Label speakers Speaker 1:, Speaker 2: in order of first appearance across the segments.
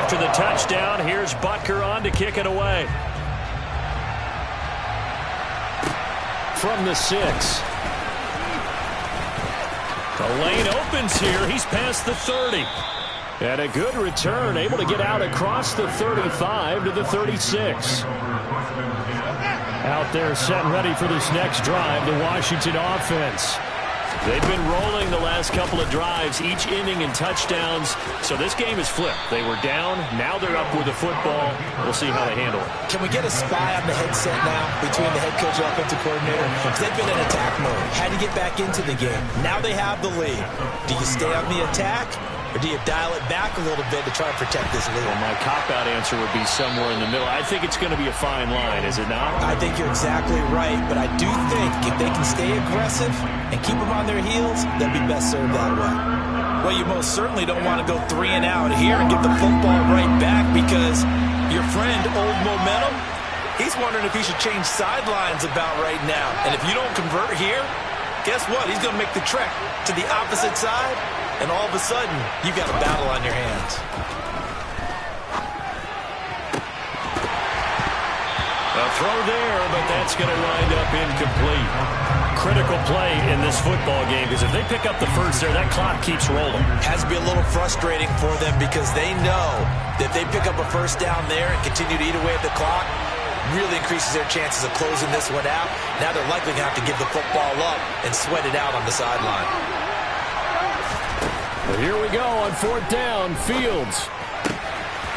Speaker 1: After the touchdown, here's Butker on to kick it away. From the 6. The lane opens here. He's past the 30. And a good return, able to get out across the 35 to the 36. Out there set and ready for this next drive, the Washington offense. They've been rolling the last couple of drives, each inning in touchdowns. So this game is flipped. They were down. Now they're up with the football. We'll see how they handle it.
Speaker 2: Can we get a spy on the headset now between the head coach and offensive coordinator? Because they've been in attack mode. Had to get back into the game. Now they have the lead. Do you stay on the attack? Or do you dial it back a little bit to try and protect this lead?
Speaker 1: Well, my cop-out answer would be somewhere in the middle. I think it's going to be a fine line, is it not?
Speaker 2: I think you're exactly right, but I do think if they can stay aggressive and keep them on their heels, they'll be best served that way. Well, you most certainly don't want to go 3 and out here and get the football right back because your friend, Old Momentum, he's wondering if he should change sidelines about right now. And if you don't convert here, guess what? He's going to make the trek to the opposite side. And all of a sudden, you've got a battle on your hands.
Speaker 1: A throw there, but that's going to wind up incomplete. Critical play in this football game because if they pick up the first there, that clock keeps rolling.
Speaker 2: Has to be a little frustrating for them because they know that if they pick up a first down there and continue to eat away at the clock, really increases their chances of closing this one out. Now they're likely going to have to give the football up and sweat it out on the sideline.
Speaker 1: Well, here we go on 4th down. Fields.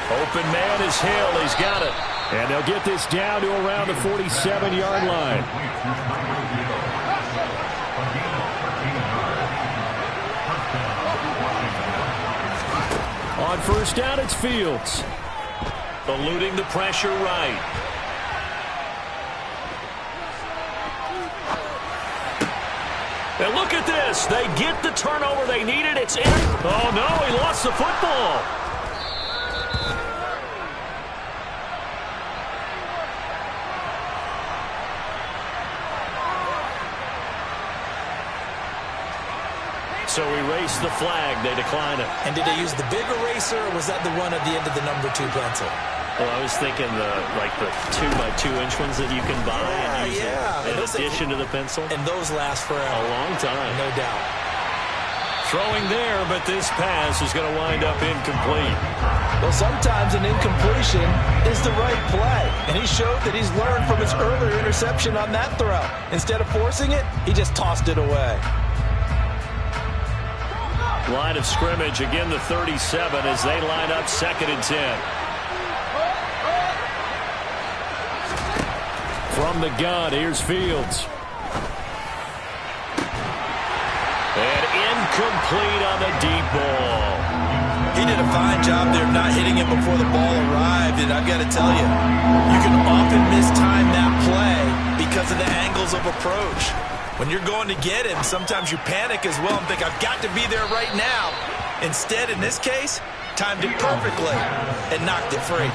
Speaker 1: Open man is Hill. He's got it. And they'll get this down to around the 47-yard line. On 1st down, it's Fields. Eluding the pressure right. And look at this. They get the turnover they needed. It's in. Oh, no, he lost the football. So erase the flag. They decline it.
Speaker 2: And did they use the big eraser, or was that the one at the end of the number 2 pencil?
Speaker 1: Well, I was thinking the 2x2-inch ones that you can buy and use in addition to the pencil.
Speaker 2: And those last for
Speaker 1: a long time.
Speaker 2: No doubt.
Speaker 1: Throwing there, but this pass is going to wind up incomplete.
Speaker 2: Well, sometimes an incompletion is the right play. And he showed that he's learned from his earlier interception on that throw. Instead of forcing it, he just tossed it away.
Speaker 1: Line of scrimmage, again the 37 as they line up 2nd and 10. From the gun, here's Fields. And incomplete on the deep ball.
Speaker 2: He did a fine job there of not hitting it before the ball arrived. And I've got to tell you, you can often mistime that play because of the angles of approach. When you're going to get him, sometimes you panic as well and think, I've got to be there right now. Instead, in this case, timed it perfectly and knocked it free.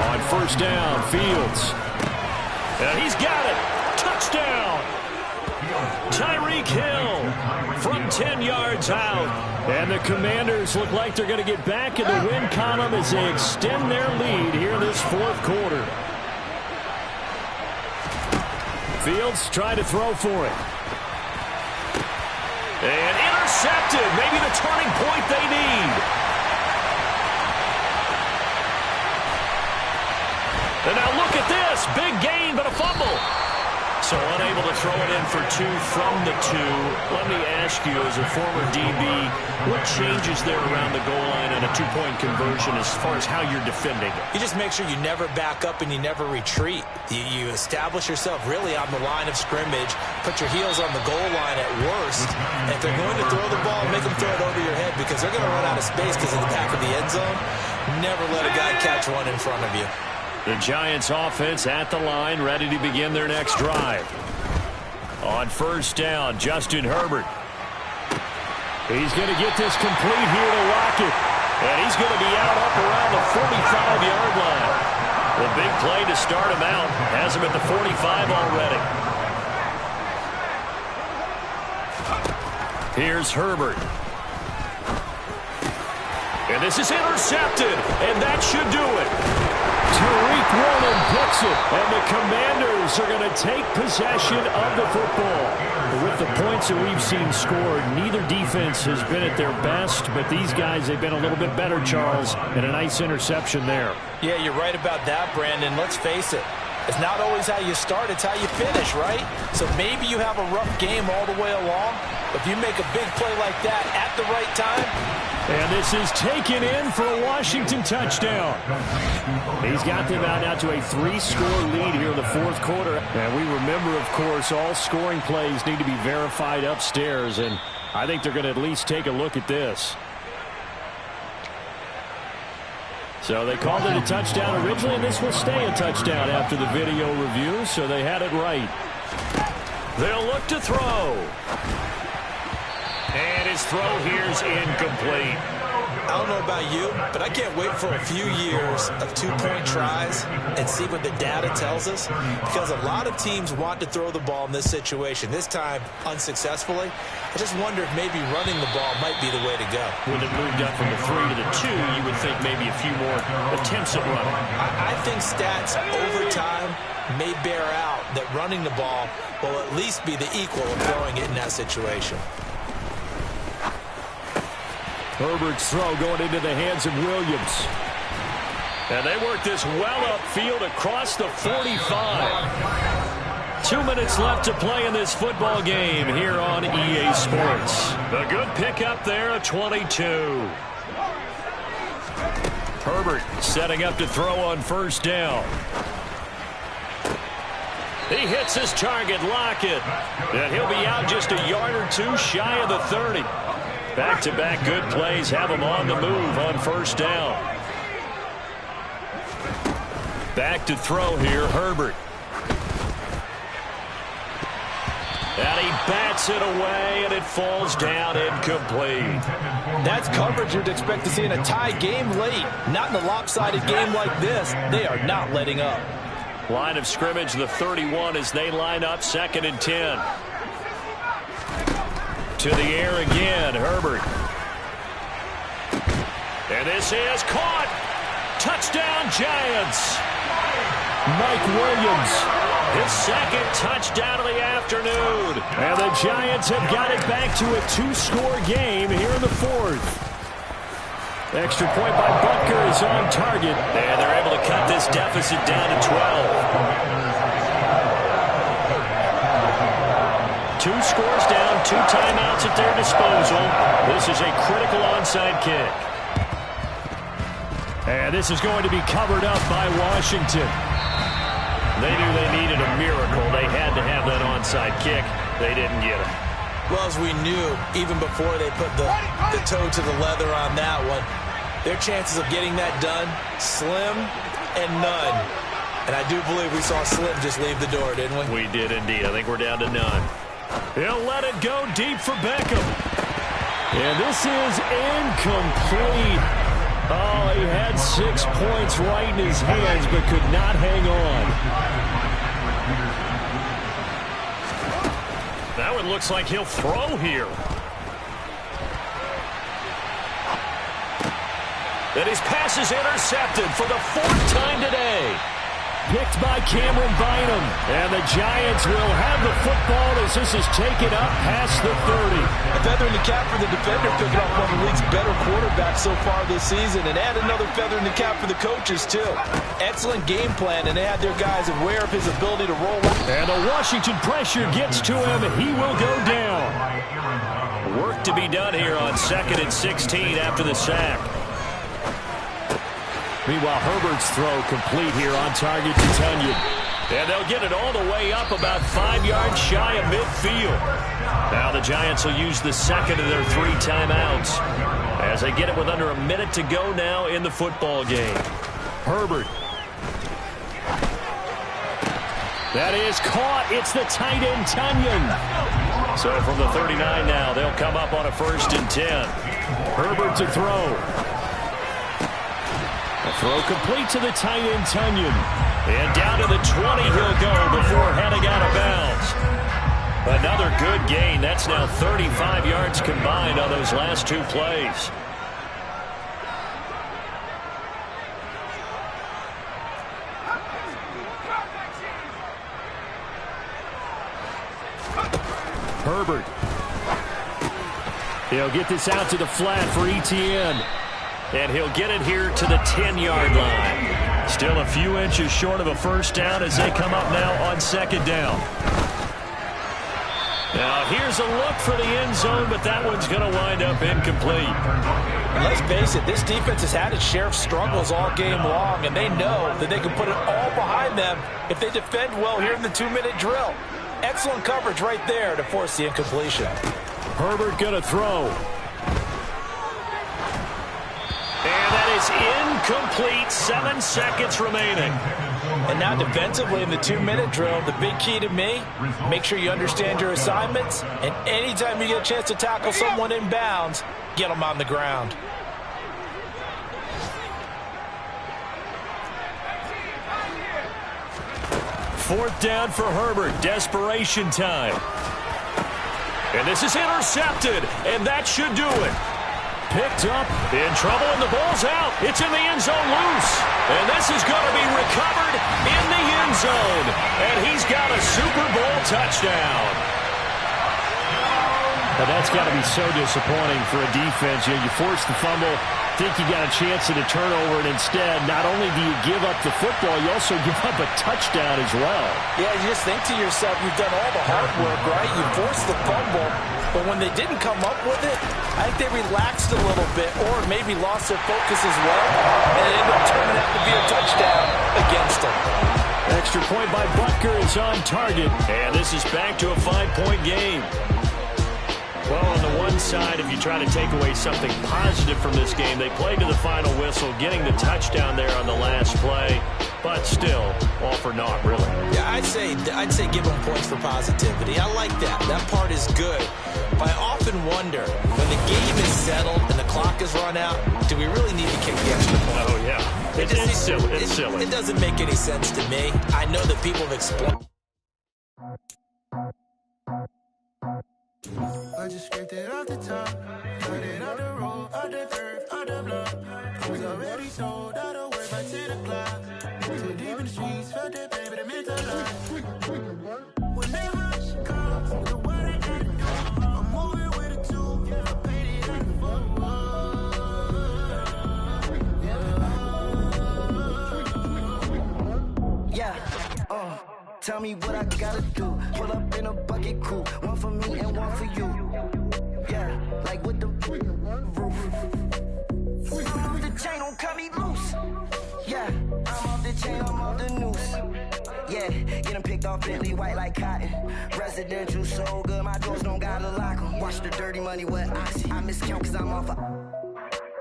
Speaker 1: On 1st down, Fields. And he's got it. Touchdown. Tyreek Hill from 10 yards out. And the Commanders look like they're going to get back in the win column as they extend their lead here in this 4th quarter. Fields trying to throw for it. And intercepted. Maybe the turning point they need. And now look at this. Big gain, but a fumble. So unable to throw it in for 2 from the 2. Let me ask you, as a former DB, what changes there around the goal line on a 2-point conversion as far as how you're defending it?
Speaker 2: You just make sure you never back up and you never retreat. You establish yourself really on the line of scrimmage, put your heels on the goal line at worst. And if they're going to throw the ball, make them throw it over your head because they're going to run out of space because of the back of the end zone. Never let a guy catch one in front of you.
Speaker 1: The Giants offense at the line, ready to begin their next drive. On 1st down, Justin Herbert. He's going to get this complete here to Lockett. And he's going to be out up around the 45-yard line. The big play to start him out. Has him at the 45 already. Here's Herbert. And this is intercepted, and that should do it. Tariq Woolen picks it, and the Commanders are going to take possession of the football. With the points that we've seen scored, neither defense has been at their best, but these guys, they've been a little bit better, Charles, and a nice interception there.
Speaker 2: Yeah, you're right about that, Brandon. Let's face it. It's not always how you start, it's how you finish, right? So maybe you have a rough game all the way along, but if you make a big play like that at the right time.
Speaker 1: And this is taken in for a Washington touchdown. He's got them out now to a 3-score lead here in the fourth quarter. And we remember, of course, all scoring plays need to be verified upstairs, and I think they're going to at least take a look at this. So they called it a touchdown originally, and this will stay a touchdown after the video review, so they had it right. They'll look to throw. And his throw here's incomplete.
Speaker 2: I don't know about you, but I can't wait for a few years of two-point tries and see what the data tells us, because a lot of teams want to throw the ball in this situation. This time, unsuccessfully. I just wonder if maybe running the ball might be the way to go.
Speaker 1: When it moved up from the 3 to the 2, you would think maybe a few more attempts at running.
Speaker 2: I think stats over time may bear out that running the ball will at least be the equal of throwing it in that situation.
Speaker 1: Herbert's throw going into the hands of Williams. And they work this well upfield across the 45. 2 minutes left to play in this football game here on EA Sports. A good pickup there, a 22. Herbert setting up to throw on first down. He hits his target, Lockett. And he'll be out just a yard or two shy of the 30. Back-to-back good plays have him on the move on first down. Back to throw here, Herbert. And he bats it away, and it falls down incomplete.
Speaker 2: That's coverage you'd expect to see in a tie game late. Not in a lopsided game like this. They are not letting up.
Speaker 1: Line of scrimmage, the 31, as they line up 2nd and 10. To the air again, Herbert. And this is caught. Touchdown, Giants. Mike Williams, his second touchdown of the afternoon. And the Giants have got it back to a 2-score game here in the fourth. Extra point by Butker is on target. And they're able to cut this deficit down to 12. 2 scores down, 2 timeouts at their disposal. This is a critical onside kick. And this is going to be covered up by Washington. They knew they needed a miracle. They had to have that onside kick. They didn't get it.
Speaker 2: Well, as we knew, even before they put the toe to the leather on that one, their chances of getting that done, slim and none. And I do believe we saw Slim just leave the door, didn't we?
Speaker 1: We did indeed. I think we're down to none. He'll let it go deep for Beckham. And this is incomplete. Oh, he had 6 points right in his hands, but could not hang on. That one looks like he'll throw here. And his pass is intercepted for the 4th time today. Picked by Cameron Bynum. And the Giants will have the football as this is taken up past the 30.
Speaker 2: A feather in the cap for the defender, picking off one of the league's better quarterbacks so far this season. And add another feather in the cap for the coaches, too. Excellent game plan, and they had their guys aware of his ability to roll out.
Speaker 1: And the Washington pressure gets to him. He will go down. Work to be done here on 2nd and 16 after the sack. Meanwhile, Herbert's throw complete here on target to Tunyon. And they'll get it all the way up about 5 yards shy of midfield. Now the Giants will use the second of their 3 timeouts as they get it with under a minute to go now in the football game. Herbert. That is caught. It's the tight end, Tunyon. So from the 39 now, they'll come up on a 1st and 10. Herbert to throw. A throw complete to the tight end, Tunyon. And down to the 20 he'll go before heading out of bounds. Another good gain. That's now 35 yards combined on those last two plays. Herbert. He'll get this out to the flat for ETN. And he'll get it here to the 10-yard line. Still a few inches short of a first down as they come up now on second down. Now here's a look for the end zone, but that one's going to wind up incomplete.
Speaker 2: And let's face it, this defense has had its share of struggles all game long, and they know that they can put it all behind them if they defend well here in the 2-minute drill. Excellent coverage right there to force the incompletion.
Speaker 1: Herbert going to throw. And that is incomplete. 7 seconds remaining.
Speaker 2: And now defensively in the 2-minute drill, the big key to me, make sure you understand your assignments, and anytime you get a chance to tackle someone in bounds, get them on the ground.
Speaker 1: Fourth down for Herbert. Desperation time. And this is intercepted, and that should do it. Picked up, in trouble, and the ball's out. It's in the end zone loose. And this is going to be recovered in the end zone. And he's got a Super Bowl touchdown. But that's got to be so disappointing for a defense. You force the fumble, think you got a chance at a turnover, and instead, not only do you give up the football, you also give up a touchdown as well. Yeah, you just think to yourself, you've done all the hard work, right? You forced the fumble, but when they didn't come up with it, I think they relaxed a little bit or maybe lost their focus as well, and it ended up turning out to be a touchdown against them. Extra point by Butker is on target, and this is back to a 5-point game. Well, on the one side, if you try to take away something positive from this game, they played to the final whistle, getting the touchdown there on the last play, but still, all for naught, really. Yeah, I'd say give them points for positivity. I like that. That part is good. But I often wonder, when the game is settled and the clock is run out, do we really need to kick the extra point? Oh, yeah. It's silly. It's silly. It doesn't make any sense to me. I know that people have explained.
Speaker 3: I just scraped it off the top, cut it out the road, out the curve, out the block. I was already sold out of work by 10 o'clock. Too deep in the streets, felt that baby, that meant a lot. Whenever she calls, the what I gotta do, I'm moving with a two, I paid it out the phone. Yeah, tell me what I gotta do. Pull up in a bucket crew, one for me and one for you. Yeah, like with the roof. The chain don't cut me loose. Yeah, I'm off the chain, I'm off the noose. Yeah, get them picked off Bentley, white like cotton. Residential so good, my doors don't gotta lock them. Watch the dirty money with Oxy. I miscount cause I'm off a...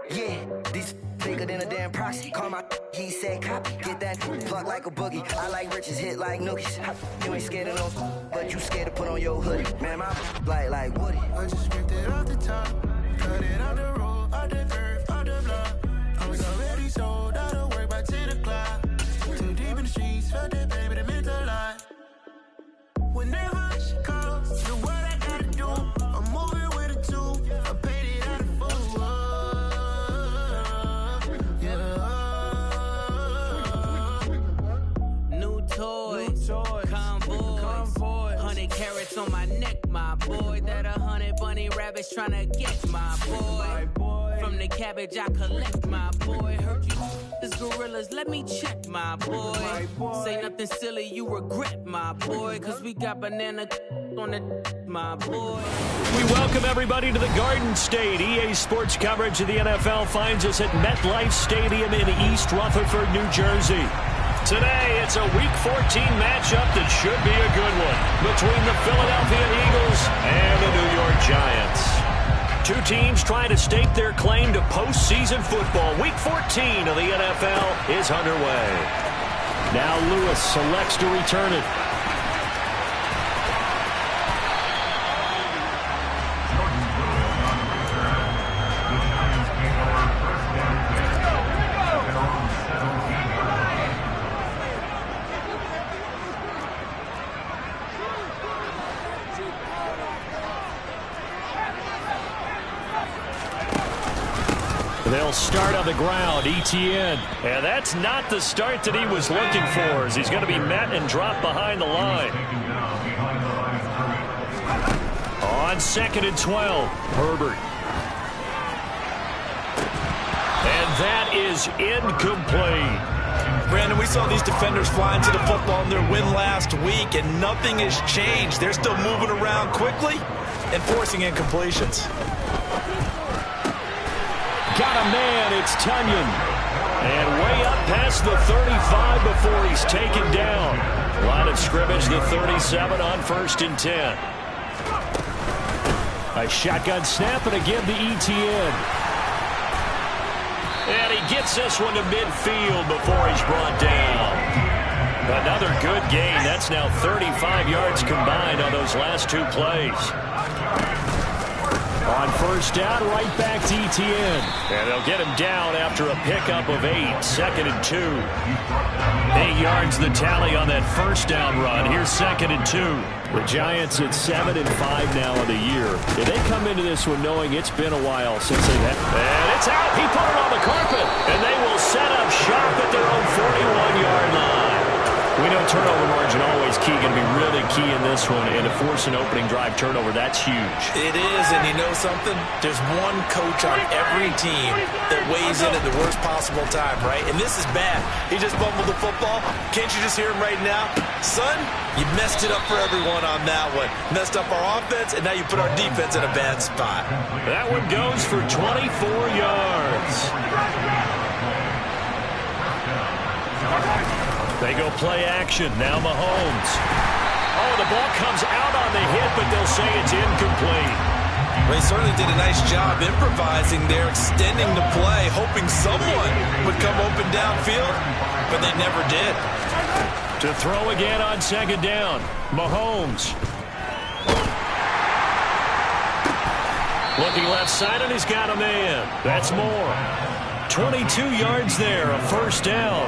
Speaker 3: Yeah, these bigger than a damn proxy. Call my he said copy. Get that plug like a boogie. I like riches, hit like nookies. You ain't scared of no, but you scared to put on your hoodie. Man, my like Woody. I just scraped it off the top, cut it out the road, out the curve, out the block. I was already sold out of work by 10 o'clock. Too deep in the streets, felt that baby, that meant a lot. Whenever she calls, do what I gotta do. I'm moving with a two, I paid it out of full.
Speaker 4: Convoy, 100 carats on my neck, my boy. That 100 bunny rabbits tryna get my boy. From the cabbage I collect, my boy. Heard you this gorillas, let me check, my boy. Say nothing silly, you regret, my boy. Cause we got banana on the my boy.
Speaker 1: We welcome everybody to the Garden State. EA Sports coverage of the NFL finds us at MetLife Stadium in East Rutherford, New Jersey. Today, it's a Week 14 matchup that should be a good one between the Philadelphia Eagles and the New York Giants. Two teams trying to stake their claim to postseason football. Week 14 of the NFL is underway. Now Lewis selects to return it. They'll start on the ground, Etienne. And that's not the start that he was looking for, as he's going to be met and dropped behind the line. On 2nd and 12, Herbert. And that is incomplete.
Speaker 2: Brandon, we saw these defenders fly into the football in their win last week, and nothing has changed. They're still moving around quickly and forcing incompletions.
Speaker 1: Got a man, it's Tunyon. And way up past the 35 before he's taken down. Line of scrimmage, the 37 on 1st and 10. A shotgun snap, and again the Etienne. And he gets this one to midfield before he's brought down. Another good gain. That's now 35 yards combined on those last 2 plays. On 1st down, right back to Etienne. And they'll get him down after a pickup of 8. 2nd and 2. 8 yards the tally on that 1st down run. Here's 2nd and 2. The Giants at 7-5 now in the year. And they come into this one knowing it's been a while since they've had. And it's out. He put it on the carpet. And they will set up shop at their own 41-yard line. We know turnover margin always key, going to be really key in this one, and to force an opening drive turnover, that's huge.
Speaker 2: It is, and you know something? There's one coach on every team that weighs in at the worst possible time, right? And this is bad. He just bumbled the football. Can't you just hear him right now? Son, you messed it up for everyone on that one. Messed up our offense, and now you put our defense in a bad spot.
Speaker 1: That one goes for 24 yards. They go play action. Now Mahomes. Oh, the ball comes out on the hit, but they'll say it's incomplete.
Speaker 2: They certainly did a nice job improvising there, extending the play, hoping someone would come open downfield, but they never did.
Speaker 1: To throw again on 2nd down, Mahomes. Looking left side, and he's got a man. That's more. 22 yards there, a 1st down.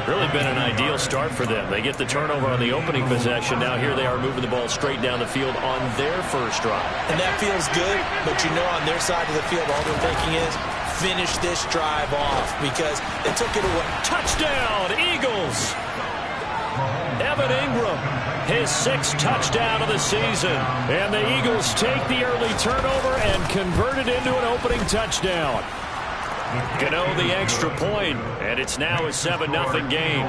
Speaker 1: Really been an ideal start for them. They get the turnover on the opening possession. Now here they are moving the ball straight down the field on their 1st drive.
Speaker 2: And that feels good, but you know on their side of the field all they're thinking is finish this drive off because they took it away.
Speaker 1: Touchdown, Eagles! Evan Ingram, his 6th touchdown of the season. And the Eagles take the early turnover and convert it into an opening touchdown. Gano the extra point, and it's now a 7-0 game.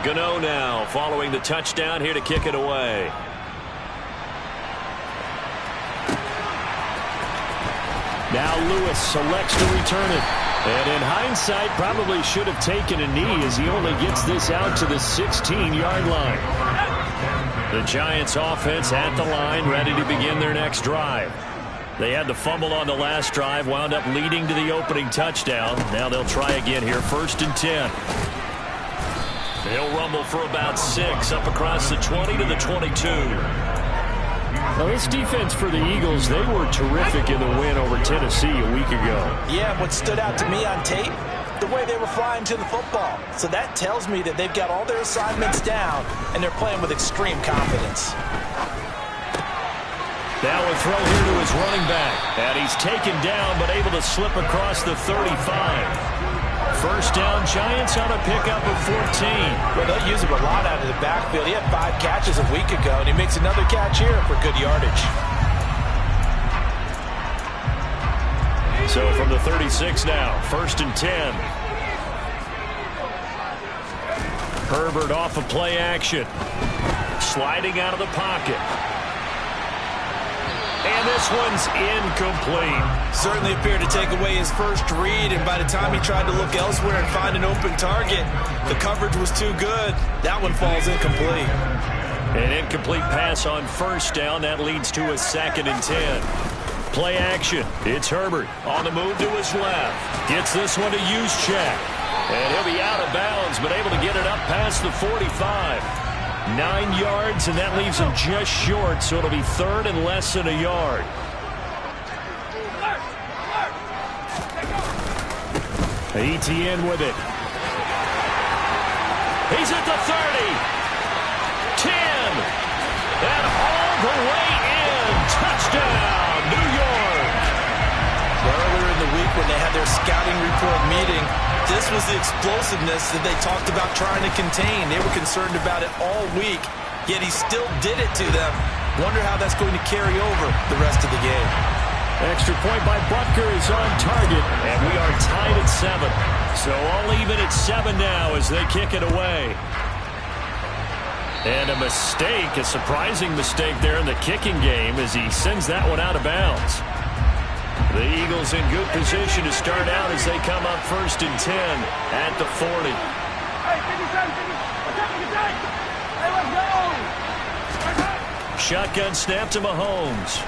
Speaker 1: Gano now following the touchdown here to kick it away. Now Lewis selects to return it. And in hindsight, probably should have taken a knee as he only gets this out to the 16-yard line. The Giants offense at the line, ready to begin their next drive. They had the fumble on the last drive, wound up leading to the opening touchdown. Now they'll try again here, 1st and 10. They'll rumble for about 6, up across the 20 to the 22. Well, this defense for the Eagles, they were terrific in the win over Tennessee a week ago.
Speaker 2: Yeah, what stood out to me on tape, the way they were flying to the football. So that tells me that they've got all their assignments down, and they're playing with extreme confidence.
Speaker 1: Now a throw here to his running back. And he's taken down, but able to slip across the 35. 1st down, Giants on a pickup of 14.
Speaker 2: Well, they'll use him a lot out of the backfield. He had 5 catches a week ago, and he makes another catch here for good yardage.
Speaker 1: So from the 36 now, 1st and 10. Herbert off of play action. Sliding out of the pocket. And this one's incomplete.
Speaker 2: Certainly appeared to take away his first read, and by the time he tried to look elsewhere and find an open target, the coverage was too good. That one falls incomplete.
Speaker 1: An incomplete pass on 1st down. That leads to a 2nd and 10. Play action. It's Herbert on the move to his left. Gets this one to Juszczyk. And he'll be out of bounds, but able to get it up past the 45. 9 yards, and that leaves him just short, so it'll be 3rd and less than a yard. Etienne with it. He's at the 30. 10. And all the way in. Touchdown, New York.
Speaker 2: when they had their scouting report meeting. This was the explosiveness that they talked about trying to contain. They were concerned about it all week, yet he still did it to them. Wonder how that's going to carry over the rest of the game.
Speaker 1: Extra point by Butker is on target, and we are tied at 7. So all even at 7 now as they kick it away. And a mistake, a surprising mistake there in the kicking game as he sends that one out of bounds. The Eagles in good position to start out as they come up 1st and 10 at the 40. Shotgun snap to Mahomes.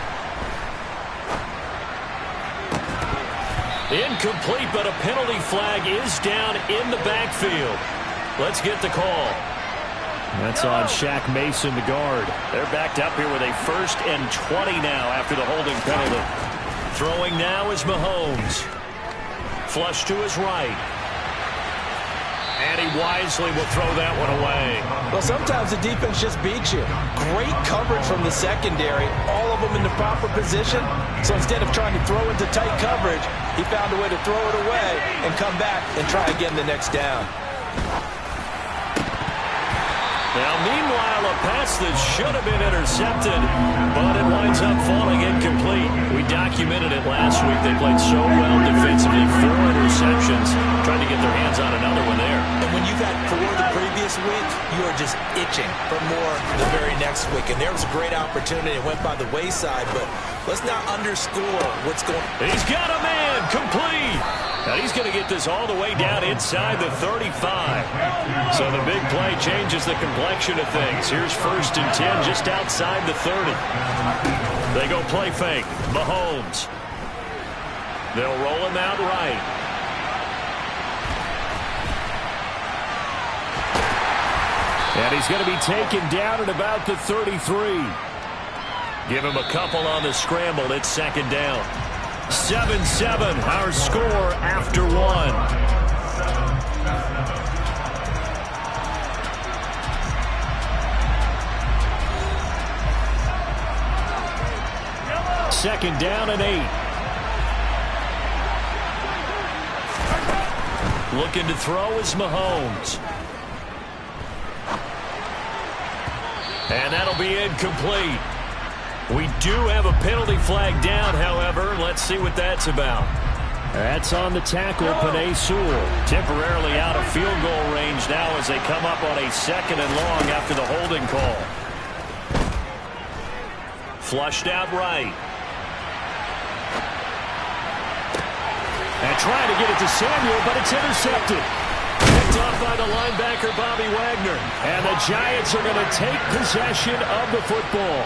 Speaker 1: Incomplete, but a penalty flag is down in the backfield. Let's get the call. That's on Shaq Mason, the guard. They're backed up here with a 1st and 20 now after the holding penalty. Throwing now is Mahomes. Flush to his right. And he wisely will throw that one away.
Speaker 2: Well, sometimes the defense just beats you. Great coverage from the secondary. All of them in the proper position. So instead of trying to throw into tight coverage, he found a way to throw it away and come back and try again the next down.
Speaker 1: Now, meanwhile, a pass that should have been intercepted, but it winds up falling incomplete. We documented it last week. They played so well defensively, 4 interceptions, trying to get their hands on another one there.
Speaker 2: And when you've had 4 the previous week, you are just itching for more the very next week. And there was a great opportunity. It went by the wayside, but let's not underscore what's going on.
Speaker 1: He's got a man, complete. And he's going to get this all the way down inside the 35. So the big play changes the complexion of things. Here's 1st and 10 just outside the 30. They go play fake. Mahomes. They'll roll him out right. And he's going to be taken down at about the 33. Give him a couple on the scramble. It's 2nd down. 7-7, our score after 1. Second down and 8. Looking to throw is Mahomes. And that'll be incomplete. We do have a penalty flag down, however. Let's see what that's about. That's on the tackle, Penei Sewell. Temporarily out of field goal range now as they come up on a 2nd and long after the holding call. Flushed out right. And trying to get it to Samuel, but it's intercepted. Picked off by the linebacker, Bobby Wagner. And the Giants are going to take possession of the football.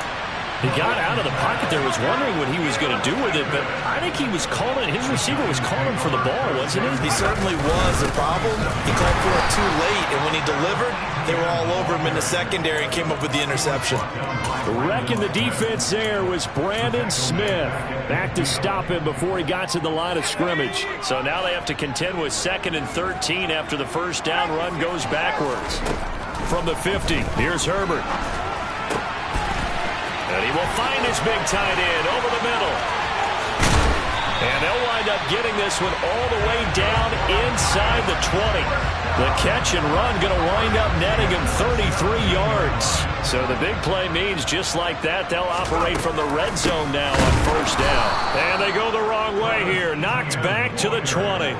Speaker 1: He got out of the pocket there, was wondering what he was going to do with it, but I think he was calling, his receiver was calling for the ball, wasn't he?
Speaker 2: He certainly was. The problem, he called for it too late, and when he delivered, they were all over him in the secondary and came up with the interception.
Speaker 1: Wrecking the defense there was Brandon Smith. Back to stop him before he got to the line of scrimmage. So now they have to contend with 2nd and 13 after the 1st down run goes backwards. From the 50, here's Herbert. And he will find his big tight end over the middle. And they'll wind up getting this one all the way down inside the 20. The catch and run going to wind up netting him 33 yards. So the big play means just like that, they'll operate from the red zone now on 1st down. And they go the wrong way here. Knocked back to the 20.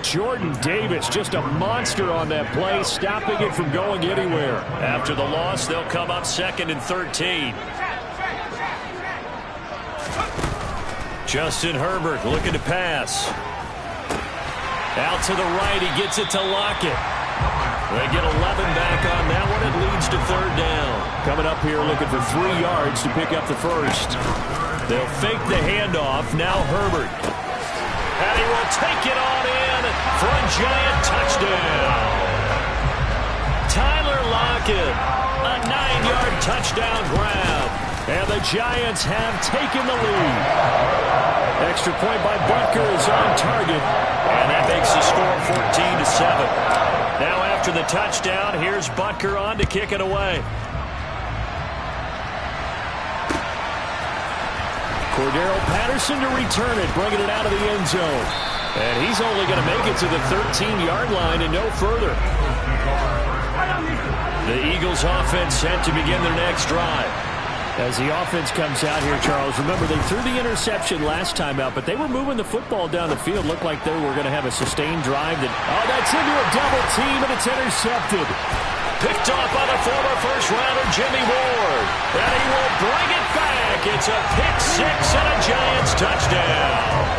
Speaker 1: Jordan Davis, just a monster on that play, stopping it from going anywhere. After the loss, they'll come up 2nd and 13. Justin Herbert looking to pass. Out to the right, he gets it to Lockett. They get 11 back on that one. It leads to 3rd down. Coming up here looking for 3 yards to pick up the 1st. They'll fake the handoff. Now Herbert. And he will take it on in for a Giant touchdown. Tyler Lockett, a 9-yard touchdown grab. And the Giants have taken the lead. Extra point by Butker is on target. And that makes the score 14-7. Now after the touchdown, here's Butker on to kick it away. Cordero Patterson to return it, bringing it out of the end zone. And he's only going to make it to the 13-yard line and no further. The Eagles offense set to begin their next drive. As the offense comes out here, Charles, remember they threw the interception last time out, but they were moving the football down the field. Looked like they were going to have a sustained drive. That's into a double team, and it's intercepted. Picked off by the former first-rounder Jimmy Ward. And he will bring it back. It's a pick six and a Giants touchdown.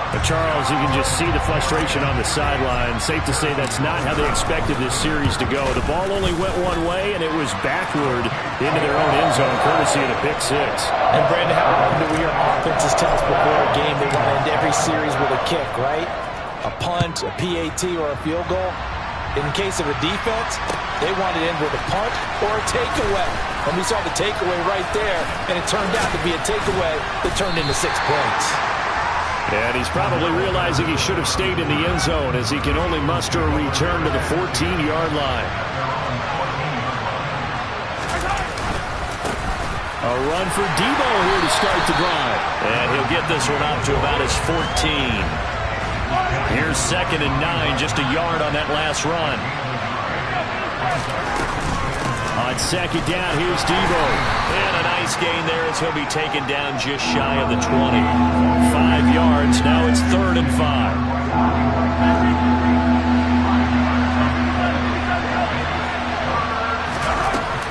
Speaker 1: But Charles, you can just see the frustration on the sideline. Safe to say that's not how they expected this series to go. The ball only went one way, and it was backward into their own end zone, courtesy of the pick six.
Speaker 2: And, Brandon, how often do we hear offenses tell us before a game they want to end every series with a kick, right? A punt, a PAT, or a field goal. In case of a defense, they want to end with a punt or a takeaway. And we saw the takeaway right there, and it turned out to be a takeaway that turned into 6 points.
Speaker 1: And he's probably realizing he should have stayed in the end zone as he can only muster a return to the 14-yard line. A run for Debo here to start the drive. And he'll get this one out to about his 14. Here's 2nd and 9, just a yard on that last run. On 2nd down, here's Debo. And a nice gain there as he'll be taken down just shy of the 20. 5 yards, now it's 3rd and 5.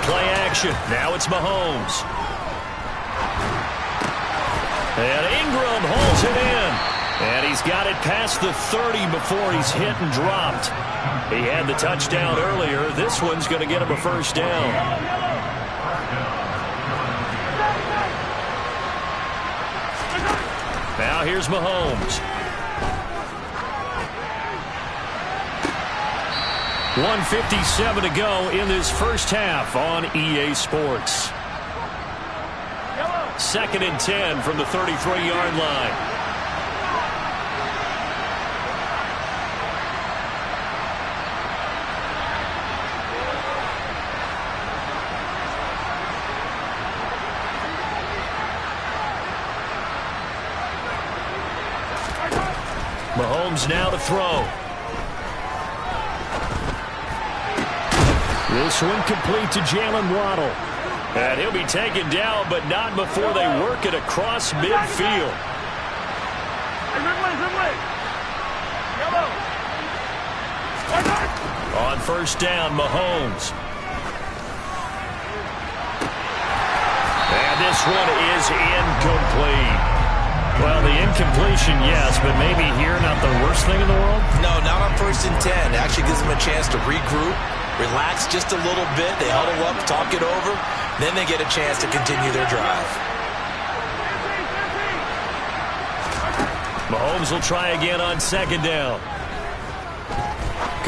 Speaker 1: Play action, now it's Mahomes. And Ingram holds it in. And he's got it past the 30 before he's hit and dropped. He had the touchdown earlier. This one's going to get him a first down. Now here's Mahomes. 1:57 to go in this first half on EA Sports. 2nd and 10 from the 33-yard line. Mahomes now to throw. This one complete to Jalen Waddle. And he'll be taken down, but not before they work it across midfield. On 1st down, Mahomes. And this one is incomplete. Well, the incompletion, yes, but maybe here not the worst thing in the world?
Speaker 2: No, not on 1st and 10. It actually gives them a chance to regroup, relax just a little bit. They huddle up, talk it over. Then they get a chance to continue their drive.
Speaker 1: Mahomes will try again on 2nd down.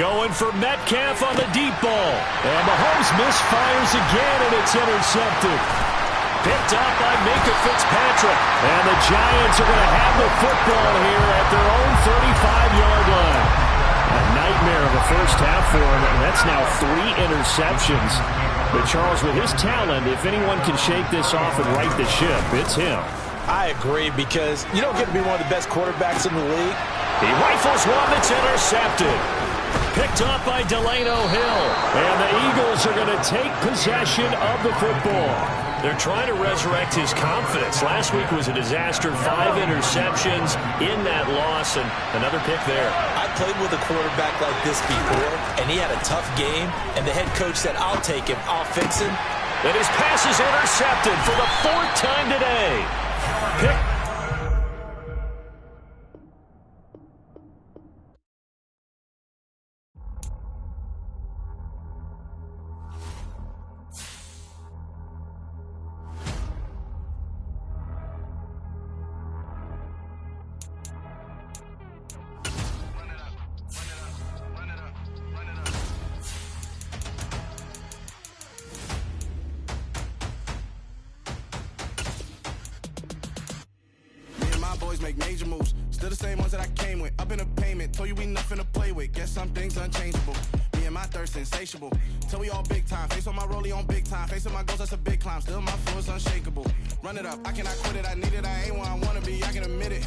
Speaker 1: Going for Metcalf on the deep ball. And Mahomes misfires again, and it's intercepted. Picked up by Minka Fitzpatrick. And the Giants are going to have the football here at their own 35-yard line. A nightmare of a first half for him, and that's now 3 interceptions. But Charles, with his talent, if anyone can shake this off and right the ship, it's him.
Speaker 2: I agree, because you don't get to be one of the best quarterbacks in the league.
Speaker 1: He rifles one that's intercepted. Picked up by Delano Hill. And the Eagles are going to take possession of the football. They're trying to resurrect his confidence. Last week was a disaster. 5 interceptions in that loss, and another pick there.
Speaker 2: I played with a quarterback like this before, and he had a tough game, and the head coach said, I'll take him, I'll fix him.
Speaker 1: And his pass is intercepted for the 4th time today. Pick.
Speaker 5: Make major moves, still the same ones that I came with. Up in a payment, told you we nothing to play with. Guess some things unchangeable. Me and my thirst insatiable. Till we all big time. Face on my rollie on big time. Facing my goals, that's a big climb. Still my flow is unshakable. Run it up, I cannot quit it. I need it, I ain't where I wanna be. I can admit it.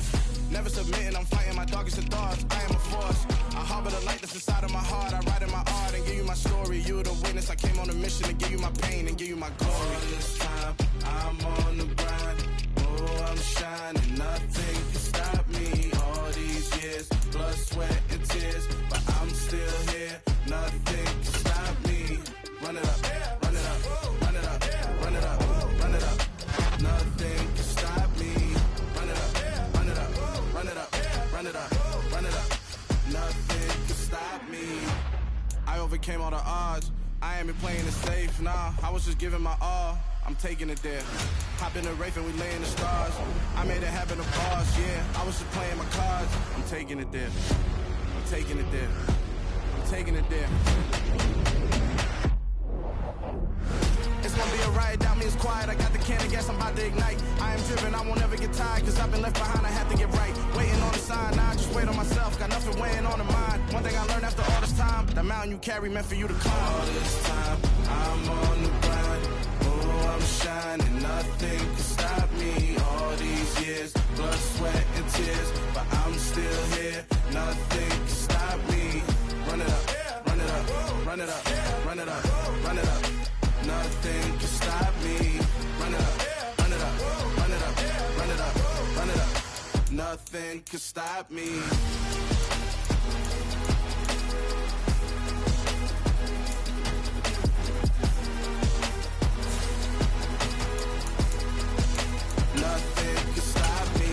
Speaker 5: Never submitting, I'm fighting my darkest of thoughts. I am a force. I harbor the light that's inside of my heart. I write in my art and give you my story. You the witness. I came on a mission to give you my pain and give you my glory. All this time, I'm on the grind. Oh, I'm shining. Nothing can stop me. All these years, blood, sweat, and tears. But I'm still here. Nothing can stop me. Run it up, run it up, run it up, run it up, run it up. Nothing can stop me. Run it up, run it up, run it up, run it up, run it up. Nothing can stop me. I overcame all the odds. I ain't been playing it safe, nah. I was just giving my all. I'm taking it there. Hop in the Wraith and we lay in the stars. I made it happen to boss, yeah. I was just playing my cards. I'm taking it there. I'm taking it there. I'm taking it there. It's gonna be a riot, that means quiet. I got the can of gas, I'm about to ignite. I am driven, I won't ever get tired, cause I've been left behind, I have to get right. Waiting on the sign, now I just wait on myself. Got nothing weighing on the mind. One thing I learned after all this time, the mountain you carry meant for you to climb. All this time, I'm on the grind. Oh, I'm shining, nothing can stop me. All these years, blood, sweat, and tears. But I'm still here, nothing can stop me. Run it up, run it up, run it up, run it up, run it up. Nothing can stop me. Run it up, run it up, run it up, run it up, run it up. Nothing can stop me. Nothing can stop me.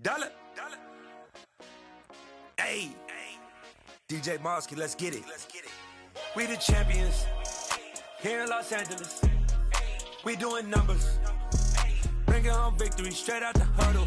Speaker 6: Dollar. Hey. DJ Mosky, let's get it. We the champions here in Los Angeles. We doing numbers. Bringing home victory straight out the huddle.